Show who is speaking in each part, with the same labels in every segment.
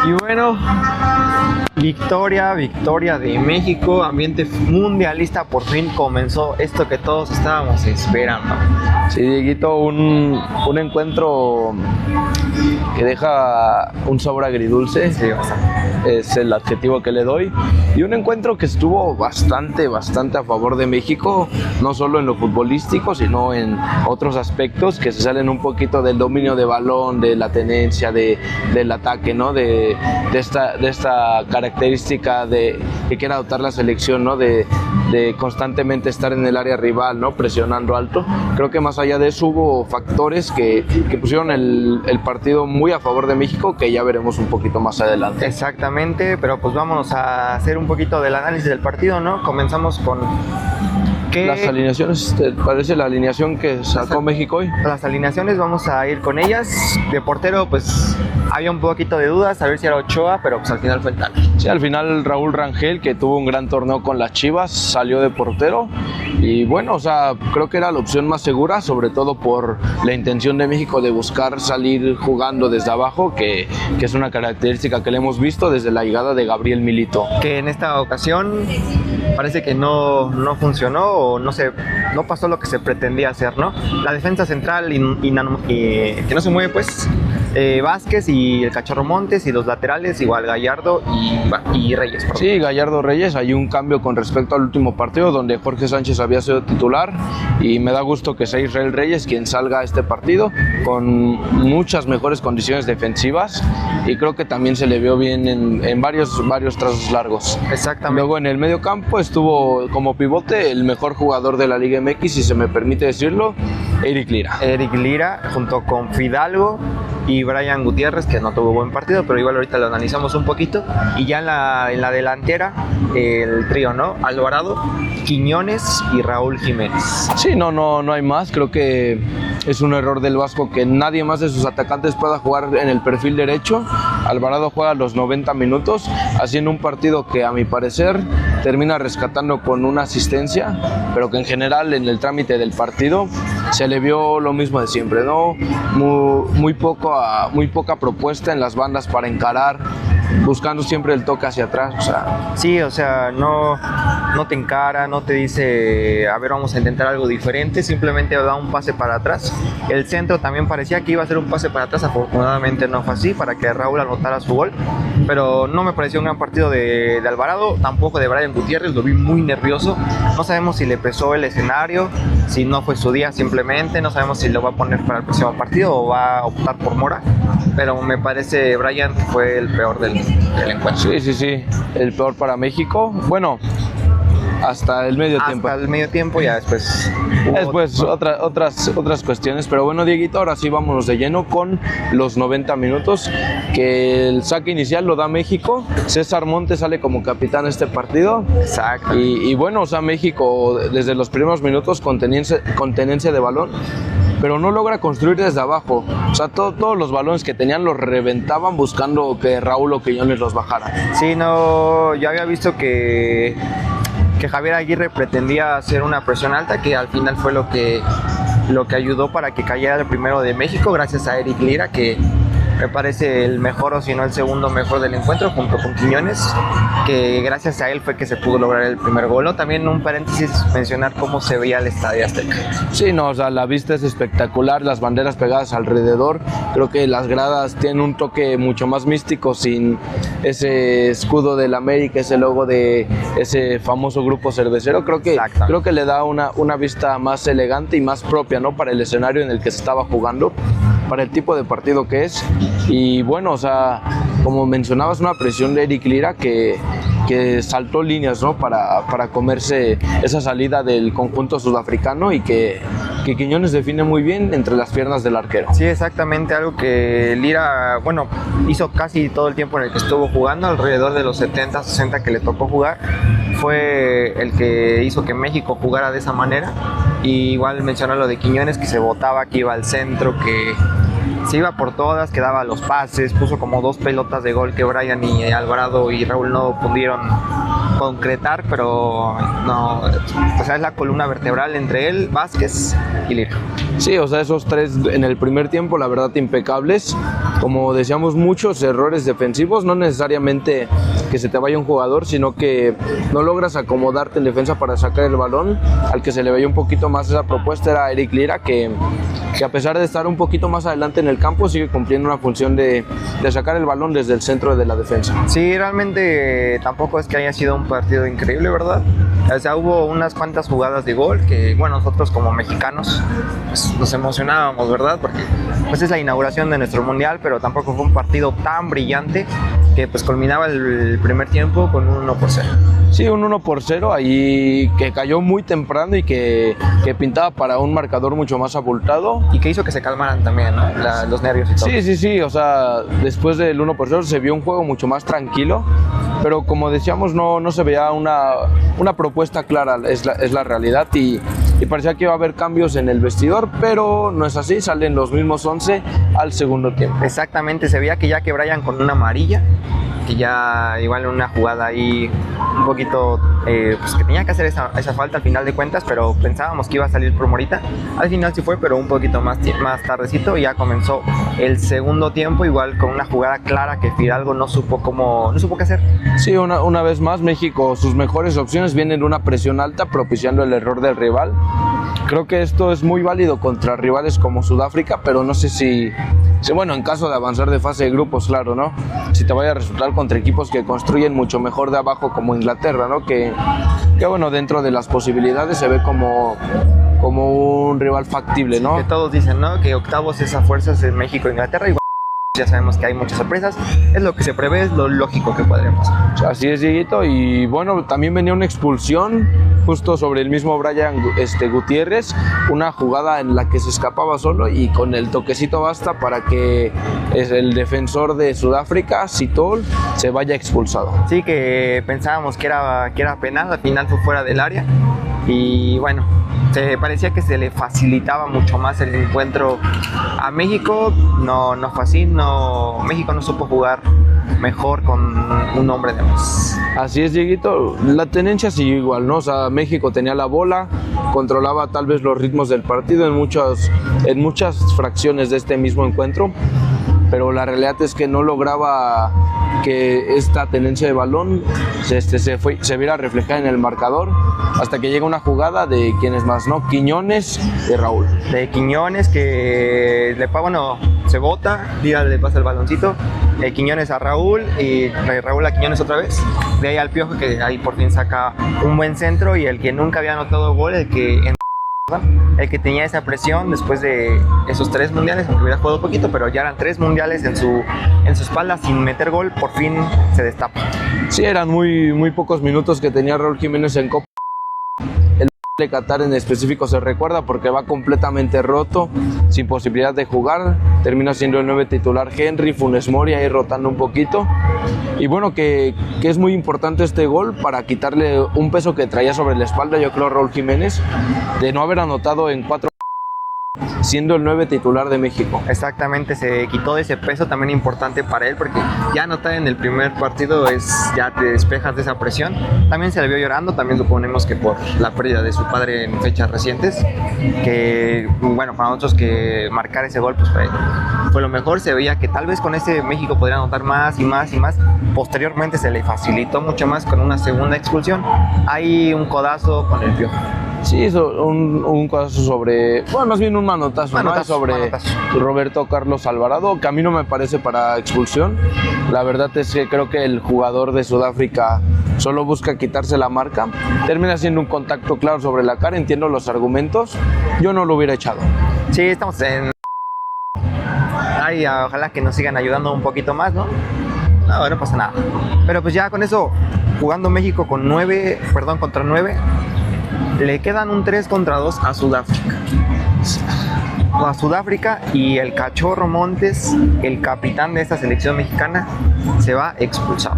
Speaker 1: Y bueno, victoria de México, ambiente mundialista, por fin comenzó esto que todos estábamos esperando.
Speaker 2: Sí, Dieguito, un encuentro que deja un sabor agridulce,
Speaker 1: Sí,
Speaker 2: es el adjetivo que le doy, y un encuentro que estuvo bastante a favor de México, no solo en lo futbolístico, sino en otros aspectos que se salen un poquito del dominio de balón, de la tenencia, del ataque, ¿no? de esta característica que quiere adoptar la selección, ¿no? de constantemente estar en el área rival, ¿no? Presionando alto. Creo que más allá de eso hubo factores que pusieron el partido muy a favor de México, que ya veremos un poquito más adelante.
Speaker 1: Exactamente, pero pues vámonos a hacer un poquito del análisis del partido, ¿no? Comenzamos con
Speaker 2: las alineaciones. ¿Te parece la alineación que sacó México hoy?
Speaker 1: Las alineaciones, vamos a ir con ellas. De portero, pues había un poquito de dudas, a ver si era Ochoa, pero pues al final fue el Tano.
Speaker 2: Sí, al final Raúl Rangel, que tuvo un gran torneo con las Chivas, salió de portero. Y bueno, o sea, creo que era la opción más segura, sobre todo por la intención de México de buscar salir jugando desde abajo, que es una característica que le hemos visto desde la llegada de Gabriel Milito.
Speaker 1: Que en esta ocasión parece que no funcionó, o no pasó lo que se pretendía hacer, ¿no? La defensa central que no se mueve, pues Vázquez y el Cachorro Montes, y los laterales igual Gallardo y Reyes. Perdón.
Speaker 2: Sí, Gallardo Reyes. Hay un cambio con respecto al último partido donde Jorge Sánchez había sido titular, y me da gusto que sea Israel Reyes quien salga a este partido con muchas mejores condiciones defensivas, y creo que también se le vio bien en varios trazos largos.
Speaker 1: Exactamente.
Speaker 2: Luego en el medio campo estuvo como pivote el mejor jugador de la Liga MX, si se me permite decirlo, Eric Lira.
Speaker 1: Eric Lira junto con Fidalgo y Brian Gutiérrez, que no tuvo buen partido, pero igual ahorita lo analizamos un poquito. Y ya en la delantera, el trío, ¿no? Alvarado, Quiñones y Raúl Jiménez.
Speaker 2: Sí, no hay más. Creo que es un error del Vasco que nadie más de sus atacantes pueda jugar en el perfil derecho. Alvarado juega los 90 minutos, haciendo un partido que a mi parecer termina rescatando con una asistencia, pero que en general en el trámite del partido se le vio lo mismo de siempre, ¿no? Muy poca propuesta en las bandas para encarar, buscando siempre el toque hacia atrás, o sea.
Speaker 1: Sí, o sea, no te encara, no te dice, a ver, vamos a intentar algo diferente, simplemente da un pase para atrás. El centro también parecía que iba a ser un pase para atrás, afortunadamente no fue así, para que Raúl anotara su gol, pero no me pareció un gran partido de Alvarado, tampoco de Brian Gutiérrez, lo vi muy nervioso. No sabemos si le pesó el escenario, si no fue su día simplemente, no sabemos si lo va a poner para el próximo partido o va a optar por Mora, pero me parece Brian fue el peor del encuentro.
Speaker 2: Sí, el peor para México. Bueno, hasta el medio tiempo.
Speaker 1: Hasta el medio tiempo, ya después
Speaker 2: otras cuestiones, pero bueno, Dieguito, ahora sí vámonos de lleno con los 90 minutos, que el saque inicial lo da México. César Montes sale como capitán de este partido.
Speaker 1: Exacto.
Speaker 2: Y bueno, o sea, México desde los primeros minutos con tenencia de balón, pero no logra construir desde abajo. O sea, todos los balones que tenían los reventaban buscando que Raúl o Quiñones los bajara.
Speaker 1: Sí, no, yo había visto que Javier Aguirre pretendía hacer una presión alta, que al final fue lo que ayudó para que cayera el primero de México, gracias a Eric Lira, que me parece el mejor, o si no el segundo mejor del encuentro, junto con Quiñones, que gracias a él fue que se pudo lograr el primer gol, ¿no? También un paréntesis, mencionar cómo se veía el Estadio Azteca.
Speaker 2: Sí, no, o sea, la vista es espectacular, las banderas pegadas alrededor. Creo que las gradas tienen un toque mucho más místico, sin ese escudo del América, ese logo de ese famoso grupo cervecero. Creo que le da una vista más elegante y más propia, ¿no? Para el escenario en el que se estaba jugando, para el tipo de partido que es. Y bueno, o sea, como mencionabas, una presión de Eric Lira que saltó líneas, ¿no? Para comerse esa salida del conjunto sudafricano, y que Quiñones define muy bien entre las piernas del arquero.
Speaker 1: Sí, exactamente, algo que Lira, bueno, hizo casi todo el tiempo en el que estuvo jugando, alrededor de los 70, 60 que le tocó jugar, fue el que hizo que México jugara de esa manera. Y igual mencionó lo de Quiñones, que se botaba, que iba al centro, que se iba por todas, que daba los pases, puso como 2 pelotas de gol que Brian y Alvarado y Raúl no pudieron concretar, pero no, o sea, es la columna vertebral entre él, Vázquez y Lira.
Speaker 2: Sí, o sea, esos 3 en el primer tiempo, la verdad, impecables. Como decíamos, muchos errores defensivos, no necesariamente que se te vaya un jugador, sino que no logras acomodarte en defensa para sacar el balón. Al que se le veía un poquito más esa propuesta era Eric Lira, que a pesar de estar un poquito más adelante en el campo, sigue cumpliendo una función de sacar el balón desde el centro de la defensa.
Speaker 1: Sí, realmente tampoco es que haya sido un partido increíble, ¿verdad? O sea, hubo unas cuantas jugadas de gol que, bueno, nosotros como mexicanos pues, nos emocionábamos, ¿verdad? Porque pues es la inauguración de nuestro mundial, pero tampoco fue un partido tan brillante que pues culminaba el primer tiempo con un 1-0.
Speaker 2: Sí, un 1-0 ahí que cayó muy temprano y que pintaba para un marcador mucho más abultado.
Speaker 1: Y que hizo que se calmaran también, ¿no? Los nervios y todo.
Speaker 2: Sí, o sea, después del 1-0 se vio un juego mucho más tranquilo, pero como decíamos, no se veía una propuesta clara, es la realidad, y parecía que iba a haber cambios en el vestidor, pero no es así, salen los mismos 11 al segundo tiempo.
Speaker 1: Exactamente, se veía que ya que Brian con una amarilla, que ya igual una jugada ahí un poquito, pues que tenía que hacer esa falta al final de cuentas, pero pensábamos que iba a salir por Morita. Al final sí fue, pero un poquito más tardecito, y ya comenzó el segundo tiempo, igual con una jugada clara que Fidalgo no supo qué hacer.
Speaker 2: Sí, una vez más México, sus mejores opciones vienen de una presión alta, propiciando el error del rival. Creo que esto es muy válido contra rivales como Sudáfrica, pero no sé si bueno, en caso de avanzar de fase de grupos, claro, ¿no? Si te vaya a resultar contra equipos que construyen mucho mejor de abajo, como Inglaterra, ¿no? Que bueno, dentro de las posibilidades se ve como un rival factible, ¿no?
Speaker 1: Que todos dicen, ¿no? Que octavos es a fuerzas en México e Inglaterra, igual ya sabemos que hay muchas sorpresas, es lo que se prevé, es lo lógico que podría pasar.
Speaker 2: Así es, Dieguito, y bueno, también venía una expulsión justo sobre el mismo Brian Gutiérrez, una jugada en la que se escapaba solo y con el toquecito basta para que el defensor de Sudáfrica, Sitol, se vaya expulsado.
Speaker 1: Sí, que pensábamos que era penal, al final fue fuera del área, y bueno, se parecía que se le facilitaba mucho más el encuentro a México. No fue así, México no supo jugar mejor con un hombre de más.
Speaker 2: Así es, Dieguito, la tenencia siguió igual, ¿no? O sea, México tenía la bola, controlaba tal vez los ritmos del partido en muchas fracciones de este mismo encuentro, pero la realidad es que no lograba que esta tenencia de balón se viera reflejada en el marcador, hasta que llega una jugada de quienes más, ¿no? Quiñones y Raúl.
Speaker 1: De Quiñones, que se bota, Díaz le pasa el baloncito, Quiñones a Raúl y Raúl a Quiñones otra vez, de ahí al Piojo, que ahí por fin saca un buen centro, y el que nunca había anotado gol, el que tenía esa presión después de esos 3 mundiales, aunque hubiera jugado poquito, pero ya eran 3 mundiales en su espalda sin meter gol, por fin se destapa.
Speaker 2: Sí, eran muy pocos minutos que tenía Raúl Jiménez en Copa. El de Qatar en específico se recuerda porque va completamente roto, sin posibilidad de jugar, termina siendo el 9 titular Henry, Funes Mori ahí rotando un poquito, y bueno, que es muy importante este gol para quitarle un peso que traía sobre la espalda, yo creo, Raúl Jiménez, de no haber anotado en 4 siendo el 9 titular de México.
Speaker 1: Exactamente, se quitó de ese peso también importante para él, porque ya anotar en el primer partido ya te despejas de esa presión. También se le vio llorando, también suponemos que por la pérdida de su padre en fechas recientes, que bueno, para nosotros que marcar ese gol pues fue lo mejor. Se veía que tal vez con ese México podría anotar más y más y más. Posteriormente se le facilitó mucho más con una segunda expulsión. Hay un codazo con el Piojo.
Speaker 2: Sí, hizo un codazo sobre, bueno, más bien un manotazo, ¿no? Sobre Roberto Carlos Alvarado, que a mí no me parece para expulsión. La verdad es que creo que el jugador de Sudáfrica solo busca quitarse la marca. Termina siendo un contacto claro sobre la cara, entiendo los argumentos. Yo no lo hubiera echado.
Speaker 1: Sí, estamos en... ojalá que nos sigan ayudando un poquito más, ¿no? No pasa nada. Pero pues ya con eso, jugando México contra 9, le quedan un 3-2 a Sudáfrica, y el Cachorro Montes, el capitán de esta selección mexicana, se va expulsado.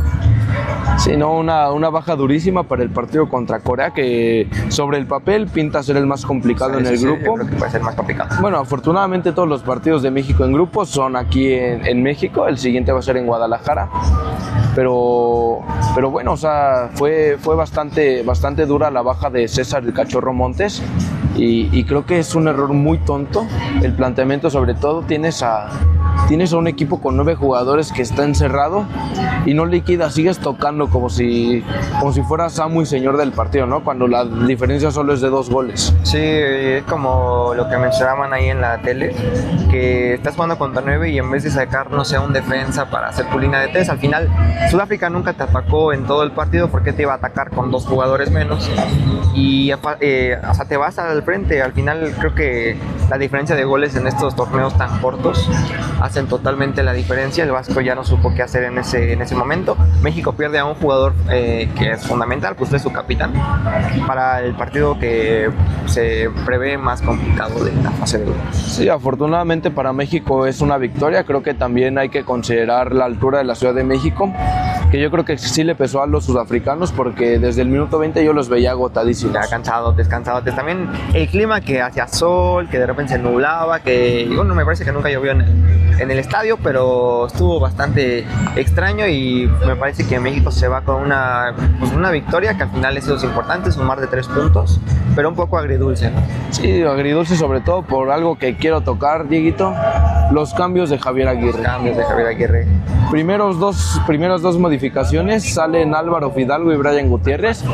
Speaker 2: Sí, no, una baja durísima para el partido contra Corea, que sobre el papel pinta ser el más complicado en el grupo.
Speaker 1: Yo creo que puede ser más complicado.
Speaker 2: Bueno, afortunadamente todos los partidos de México en grupos son aquí en México, el siguiente va a ser en Guadalajara, pero bueno, o sea, fue bastante dura la baja de César el Cachorro Montes, y creo que es un error muy tonto el planteamiento. Sobre todo tienes a un equipo con 9 jugadores que está encerrado y no liquida, sigues tocando como si fueras amo y señor del partido, ¿no? Cuando la diferencia solo es de 2 goles.
Speaker 1: Sí, es como lo que mencionaban ahí en la tele, que estás jugando contra 9 y en vez de sacar, no sé, un defensa para hacer tu línea de 3, al final Sudáfrica nunca te atacó en todo el partido porque te iba a atacar con 2 jugadores menos, y o sea, te vas al frente. Al final creo que la diferencia de goles en estos torneos tan cortos hacen totalmente la diferencia. El Vasco ya no supo qué hacer en ese momento. México pierde a un jugador que es fundamental, pues es su capitán, para el partido que se prevé más complicado de la fase de grupos.
Speaker 2: Sí, afortunadamente para México es una victoria. Creo que también hay que considerar la altura de la Ciudad de México, que yo creo que sí le pesó a los sudafricanos, porque desde el minuto 20 yo los veía agotadísimos.
Speaker 1: Ya cansados. También el clima, que hacía sol, que de repente se nublaba, que bueno, me parece que nunca llovió en el estadio, pero estuvo bastante extraño, y me parece que México se va con una victoria que al final es lo importante, sumar de 3 puntos, pero un poco agridulce, ¿no?
Speaker 2: Sí, agridulce, sobre todo por algo que quiero tocar, Dieguito: los cambios de Javier Aguirre. Primeras dos modificaciones, salen Álvaro Fidalgo y Brian Gutiérrez,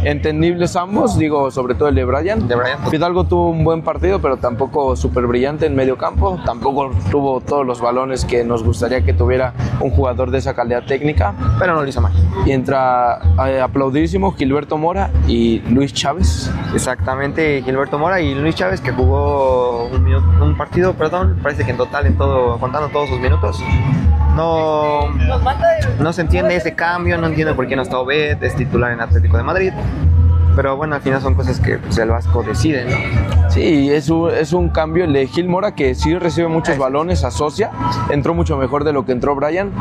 Speaker 2: entendibles ambos, digo, sobre todo el de Brian. Fidalgo tuvo un buen partido, pero tampoco súper brillante en medio campo, tampoco tuvo todos los balones que nos gustaría que tuviera un jugador de esa calidad técnica,
Speaker 1: pero no lo hizo mal.
Speaker 2: Y entra aplaudidísimo Gilberto Mora y Luis Chávez.
Speaker 1: Exactamente, Gilberto Mora y Luis Chávez, que jugó un partido, parece que en total, contando todos sus minutos. No se entiende ese cambio, no entiendo por qué no está Obed, es titular en Atlético de Madrid. Pero bueno, al final son cosas que pues, el Vasco decide, ¿no?
Speaker 2: Sí, es un cambio el de Gil Mora, que sí recibe muchos balones, asocia, entró mucho mejor de lo que entró Brian,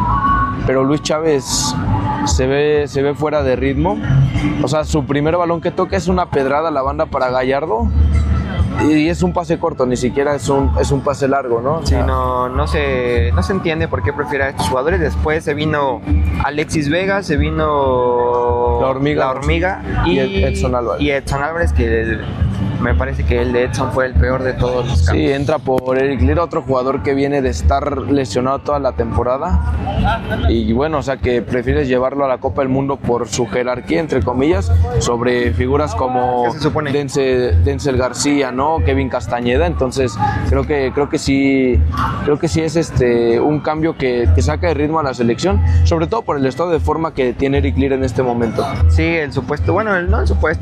Speaker 2: pero Luis Chávez se ve fuera de ritmo. O sea, su primer balón que toca es una pedrada a la banda para Gallardo, y es un pase corto, ni siquiera es un pase largo, ¿no?
Speaker 1: Sí, no se entiende por qué prefiere a estos jugadores. Después se vino Alexis Vega, se vino
Speaker 2: La Hormiga y Edson
Speaker 1: Álvarez, que me parece que el de Edson fue el peor de todos los cambios.
Speaker 2: Sí, entra por Eric Lira, otro jugador que viene de estar lesionado toda la temporada, y bueno, o sea, que prefieres llevarlo a la Copa del Mundo por su jerarquía, entre comillas, sobre figuras como Denzel García, ¿no? Kevin Castañeda. Entonces creo que sí es un cambio que saca de ritmo a la selección, sobre todo por el estado de forma que tiene Eric Lira en este momento.
Speaker 1: Sí, el supuesto,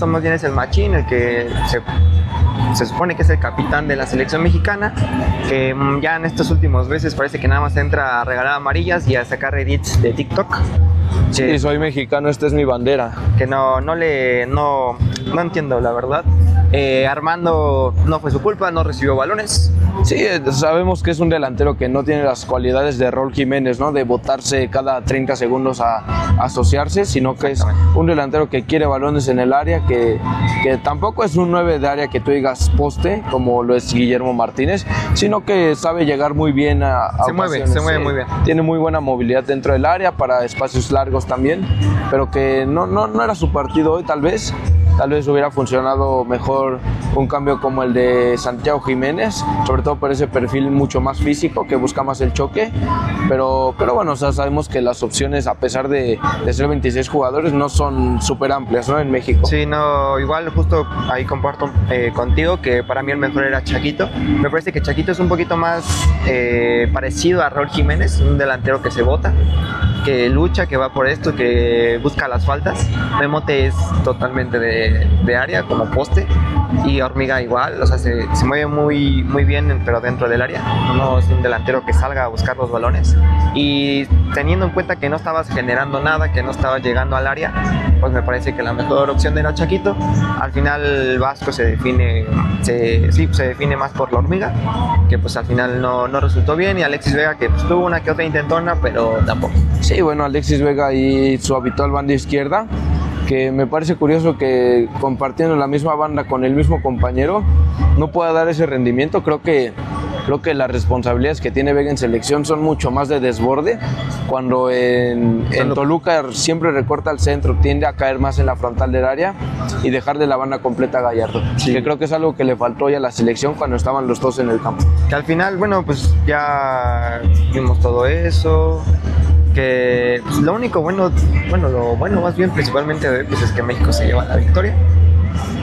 Speaker 1: más bien es el machín, el que se supone que es el capitán de la selección mexicana, que ya en estos últimos veces parece que nada más entra a regalar amarillas y a sacar edits de TikTok.
Speaker 2: Sí, soy mexicano, esta es mi bandera.
Speaker 1: Que no entiendo, la verdad. Armando no fue su culpa, no recibió balones.
Speaker 2: Sí, sabemos que es un delantero que no tiene las cualidades de Raúl Jiménez, ¿no? De botarse cada 30 segundos a asociarse, sino que es un delantero que quiere balones en el área, que tampoco es un 9 de área que tú digas poste, como lo es Guillermo Martínez, sino que sabe llegar muy bien a
Speaker 1: se mueve muy bien.
Speaker 2: Tiene muy buena movilidad dentro del área para espacios largos también, pero que no era su partido hoy. Tal vez hubiera funcionado mejor un cambio como el de Santiago Jiménez, sobre todo por ese perfil mucho más físico que busca más el choque, pero bueno, o sea, sabemos que las opciones, a pesar de ser 26 jugadores, no son súper amplias, ¿no? En México.
Speaker 1: Sí, no, igual justo ahí comparto contigo que para mí el mejor era Chaquito. Me parece que Chaquito es un poquito más parecido a Raúl Jiménez, un delantero que se bota, que lucha, que va por esto, que busca las faltas. Memote es totalmente de área, como poste, y Hormiga igual, o sea, se mueve muy bien, pero dentro del área. No es un delantero que salga a buscar los balones. Y teniendo en cuenta que no estabas generando nada, que no estabas llegando al área, pues me parece que la mejor opción era Chaquito. Al final Vasco se define más por la Hormiga, que pues al final no resultó bien, y Alexis Vega, que pues tuvo una que otra intentona, pero tampoco.
Speaker 2: Sí, bueno, Alexis Vega y su habitual banda izquierda, que me parece curioso que compartiendo la misma banda con el mismo compañero no pueda dar ese rendimiento. Creo que las responsabilidades que tiene Vega en selección son mucho más de desborde, cuando en Toluca siempre recorta al centro, tiende a caer más en la frontal del área y dejar de la banda completa a Gallardo, que creo que es algo que le faltó ya a la selección cuando estaban los dos en el campo.
Speaker 1: Que al final, bueno, pues ya vimos todo eso, que pues, lo bueno más bien principalmente de hoy, pues es que México se lleva la victoria,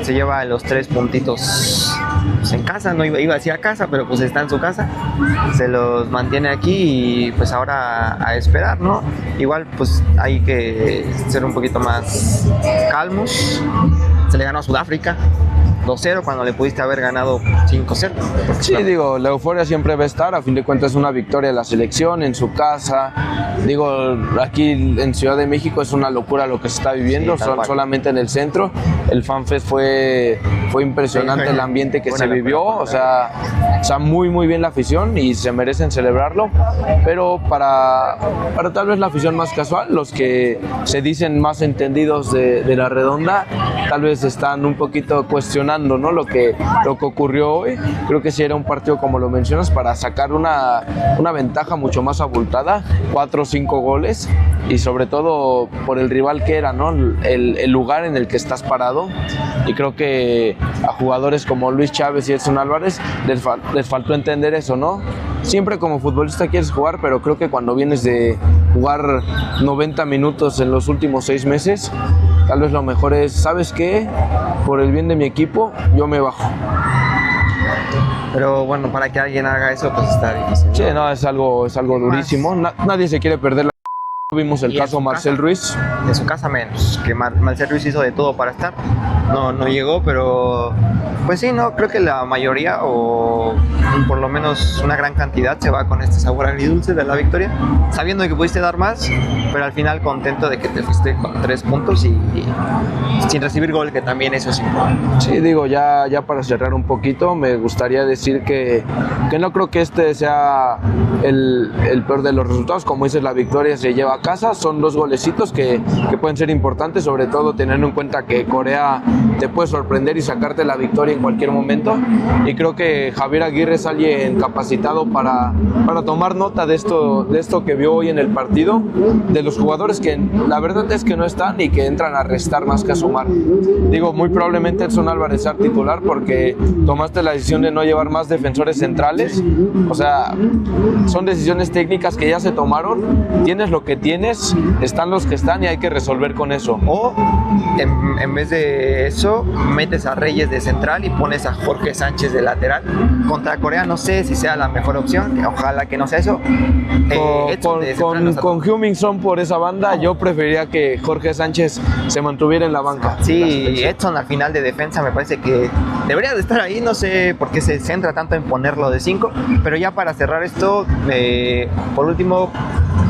Speaker 1: se lleva los 3 puntitos pues, en casa, no iba a decir a casa, pero pues está en su casa, se los mantiene aquí y pues ahora a esperar, ¿no? Igual pues hay que ser un poquito más calmos. Se le ganó a Sudáfrica 2-0 cuando le pudiste haber ganado 5-0.
Speaker 2: Sí, digo, la euforia siempre va a estar, a fin de cuentas es una victoria de la selección en su casa. Digo, aquí en Ciudad de México es una locura lo que se está viviendo, solamente en el centro. El FanFest fue impresionante, el ambiente que se vivió, o sea, muy bien la afición y se merecen celebrarlo, pero para tal vez la afición más casual, los que se dicen más entendidos de la redonda, tal vez están un poquito cuestionando, ¿no? lo que ocurrió hoy. Creo que sí era un partido, como lo mencionas, para sacar una ventaja mucho más abultada, 4 o 5 goles, y sobre todo por el rival que era, ¿no? El lugar en el que estás parado, y creo que a jugadores como Luis Chávez y Edson Álvarez les faltó entender eso, ¿no? Siempre como futbolista quieres jugar, pero creo que cuando vienes de jugar 90 minutos en los últimos 6 meses, tal vez lo mejor es, ¿sabes qué? Por el bien de mi equipo, yo me bajo.
Speaker 1: Pero bueno, para que alguien haga eso, pues está difícil, ¿no?
Speaker 2: Sí, no, es algo durísimo. Nadie se quiere perder la... Vimos el caso Marcel Ruiz.
Speaker 1: En su casa menos, que Marcel Ruiz hizo de todo para estar. No llegó, pero pues sí, no, creo que la mayoría, o por lo menos una gran cantidad, se va con este sabor agridulce de la victoria, sabiendo que pudiste dar más, pero al final contento de que te fuiste con 3 puntos y sin recibir gol, que también eso es importante.
Speaker 2: Sí, digo, ya para cerrar un poquito, me gustaría decir que no creo que este sea el peor de los resultados. Como dices, la victoria se lleva a casa, son 2 golecitos que pueden ser importantes, sobre todo teniendo en cuenta que Corea te puede sorprender y sacarte la victoria en cualquier momento, y creo que Javier Aguirre es alguien capacitado para tomar nota de esto que vio hoy en el partido, de los jugadores que la verdad es que no están y que entran a restar más que a sumar. Digo, muy probablemente Edson Álvarez sea titular porque tomaste la decisión de no llevar más defensores centrales, o sea, son decisiones técnicas que ya se tomaron, tienes lo que tienes, están los que están y hay que resolver con eso.
Speaker 1: O en vez de eso, metes a Reyes de central y pones a Jorge Sánchez de lateral. Contra Corea no sé si sea la mejor opción, ojalá que no sea eso.
Speaker 2: Con Heung-min Son por esa banda, yo preferiría que Jorge Sánchez se mantuviera en la banca.
Speaker 1: Sí, Edson al final de defensa me parece que debería de estar ahí, no sé por qué se centra tanto en ponerlo de 5, pero ya para cerrar esto, por último,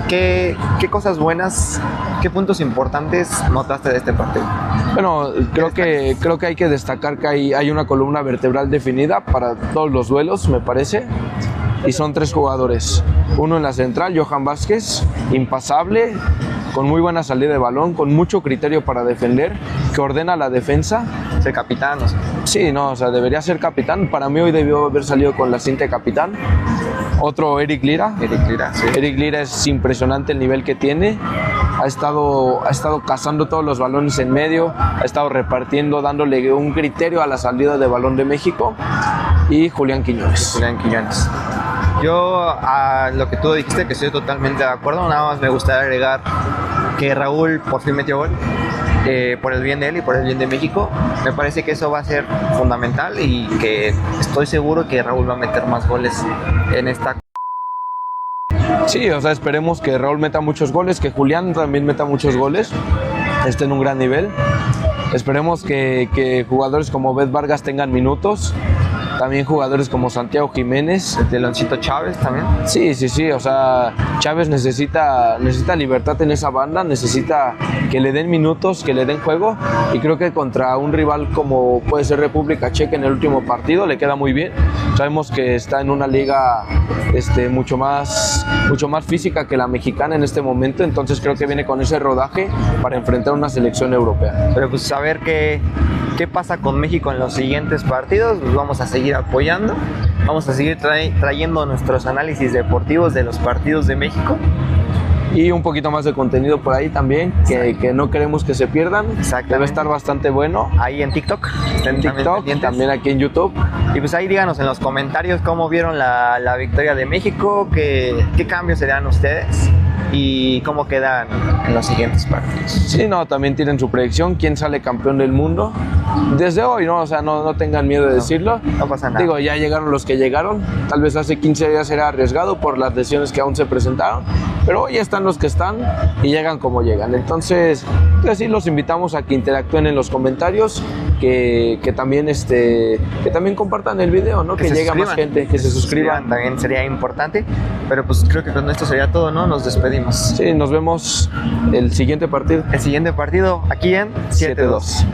Speaker 1: ¿qué cosas buenas, qué puntos importantes notaste de este partido?
Speaker 2: Bueno, creo que hay que destacar que hay una columna vertebral definida para todos los duelos, me parece, y son 3 jugadores. Uno en la central, Johan Vázquez, impasable, con muy buena salida de balón, con mucho criterio para defender, que ordena la defensa.
Speaker 1: Ser capitán, no sé.
Speaker 2: Sí, no, o sea, debería ser capitán. Para mí hoy debió haber salido con la cinta de capitán. Otro, Eric Lira.
Speaker 1: Sí.
Speaker 2: Eric Lira es impresionante el nivel que tiene. Ha estado cazando todos los balones en medio, ha estado repartiendo, dándole un criterio a la salida de balón de México. Y Julián Quiñones.
Speaker 1: Yo a lo que tú dijiste, que estoy totalmente de acuerdo, nada más me gustaría agregar que Raúl por fin metió gol, por el bien de él y por el bien de México. Me parece que eso va a ser fundamental y que estoy seguro que Raúl va a meter más goles en esta.
Speaker 2: Sí, o sea, esperemos que Raúl meta muchos goles, que Julián también meta muchos goles, esté en un gran nivel. Esperemos que jugadores como Beth Vargas tengan minutos, también jugadores como Santiago Jiménez.
Speaker 1: El Teloncito Chávez también.
Speaker 2: Sí, o sea, Chávez necesita libertad en esa banda, necesita que le den minutos, que le den juego, y creo que contra un rival como puede ser República Checa en el último partido le queda muy bien. Sabemos que está en una liga mucho más física que la mexicana en este momento, entonces creo que viene con ese rodaje para enfrentar una selección europea.
Speaker 1: Pero pues a ver qué pasa con México en los siguientes partidos. Pues vamos a seguir apoyando, vamos a seguir trayendo nuestros análisis deportivos de los partidos de México.
Speaker 2: Y un poquito más de contenido por ahí también, que no queremos que se pierdan. Debe estar bastante bueno.
Speaker 1: Ahí en TikTok.
Speaker 2: También aquí en YouTube.
Speaker 1: Y pues ahí díganos en los comentarios cómo vieron la victoria de México, qué cambios serían ustedes y cómo quedan en los siguientes partidos.
Speaker 2: Sí, también tienen su predicción, quién sale campeón del mundo. Desde hoy, ¿no? O sea, no tengan miedo de decirlo.
Speaker 1: No pasa nada.
Speaker 2: Digo, ya llegaron los que llegaron. Tal vez hace 15 días era arriesgado por las lesiones que aún se presentaron, pero hoy ya están los que están y llegan como llegan. Entonces, pues sí, los invitamos a que interactúen en los comentarios, que también compartan el video, ¿no? Que llegue más gente, que se suscriban.
Speaker 1: También sería importante. Pero pues creo que con esto sería todo, ¿no? Nos despedimos.
Speaker 2: Sí, nos vemos el siguiente partido.
Speaker 1: El siguiente partido aquí en 7-2.